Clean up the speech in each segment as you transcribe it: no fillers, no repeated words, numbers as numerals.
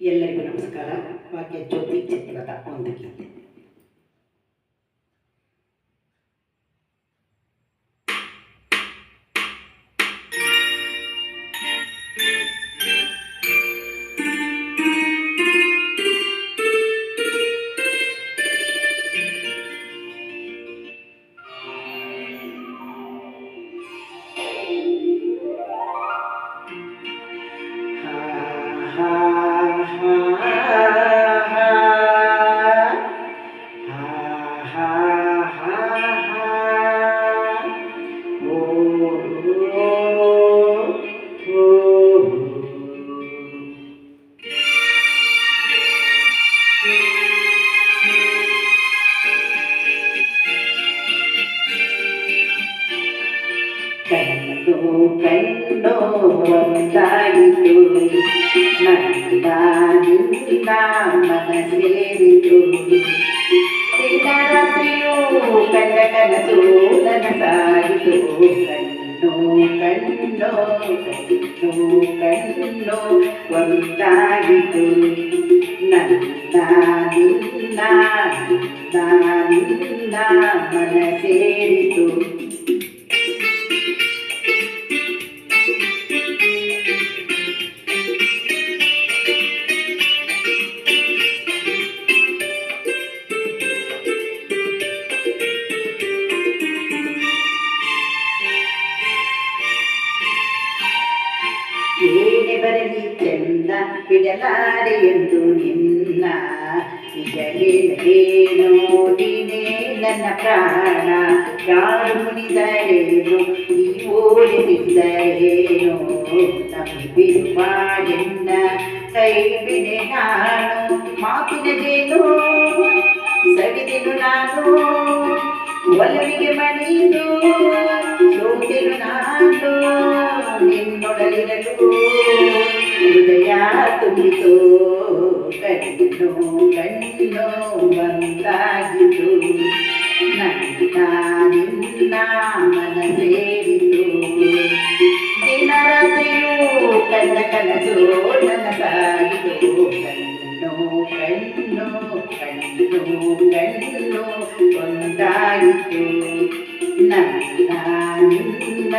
ಎಲ್ಲರಿಗೂ ನಮಸ್ಕಾರ. ಭಾಗ್ಯ ಜ್ಯೋತಿ ಚಿತ್ರದ ಒಂದು ಗೀತೆ. ಕಂಡು ಕಂಡು ಒಂದಾಯಿತು ನಂದ ನಿಂದ ಮನ ಸೇರಿತು ದಿನರಾತ್ರಿಯೂ ಕಂಡ ಕನಸು ನನಸಾಗಿತು ಕಣ್ಣು ಕಣ್ಣು ಕಣ್ಣು ಕಣ್ಣು ಒಂದಾಗಿತು ನಂದ ನಿನ್ನ ನಿನ್ನ ಮನ ಸೇರಿತು ಏನೇ ಬರಲಿ ಚೆಂದ ಬಿಡಲಾರೆ ಎಂದು ನಿನ್ನ ನಿಜ ನೋಡಿನೇ ನನ್ನ ಪ್ರಾಣ ಯಾರು ಮುನಿದರೇನು ಈ ಓಡಿಸಿದ್ದರೇನು ನಂಬಿರುವ ಎನ್ನ ಕೈ ಬಿಡೆ ನಾನು ಮಾತಿನದೇನು ಸವಿದೆನು ನಾನು ಒಲವಿಗೆ ಮಣಿದು ಸೋತೆನು ನಾನು ನಿನ್ನೊಡಲಿರಲು ಹೃದಯ ತುಂಬಿತು ಕಣ್ಣು ಕಣ್ಣು ಒಂದಾಗಿತು ನನ್ನ ನಿನ್ನ ಮನ ಸೇರಿತು ದಿನರಾತ್ರಿಯೂ ಕಂಡ ಕನಸು ನನಸಾಗಿತು ಕಣ್ಣು ಕಣ್ಣು ಕಣ್ಣು ಕಣ್ಣು ಒಂದಾಗಿತು ನನ್ನ ನಿನ್ನ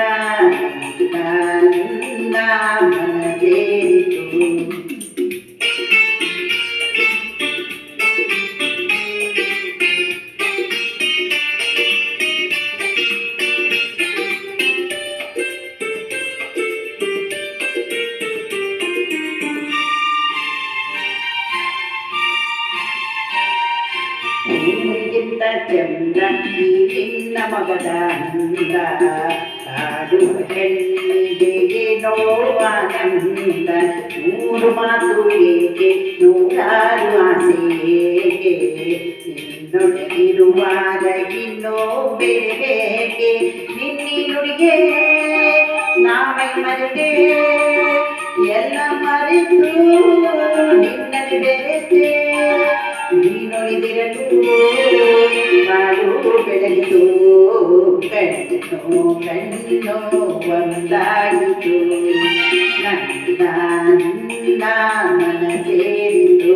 ನಿನ್ನ ಮನ ಸೇರಿತು ಊರಿಗಿಂತ ಚಂದ ಈ ನಿನ್ನ ಮಗದ ಅಂದ ಕಾಡುವ ಹೆಣ್ಣಿಗೆ ಏನೋ ಆನಂದ ನೂರು ಮಾತು ಏಕೆ ನೂರಾರು ಆಸೆ ಏಕೆ ನಿನ್ನೊಡಗಿರುವಾಗ ಇನ್ನೋ ಬೇರೆ ನಿನ್ನಿ ನುಡಿಗೆ ನಾಮೈ ಮರೆತೆ ಎಲ್ಲ ಮರೆತು ನಿನ್ನಲ್ಲಿ ಬೆರೆತೆ ನೀನೊಳಿದಿರಲು ಬಾಳು ಬೆಳಗಿತು ಕಣ್ಣು ಕಣ್ಣು ಒಂದಾಗಿತು ನನ್ನ ನಿನ್ನ ಮನ ಸೇರಿತು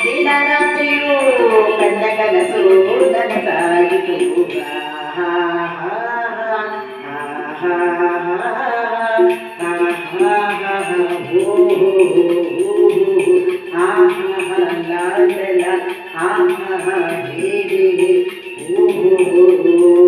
ದಿನರಾತ್ರಿಯೂ ಕಂಡ ಕನಸು ನನಸಾಗಿತು la la la, ah, ah, ah, hey, hey, hey, oh, oh, oh, oh.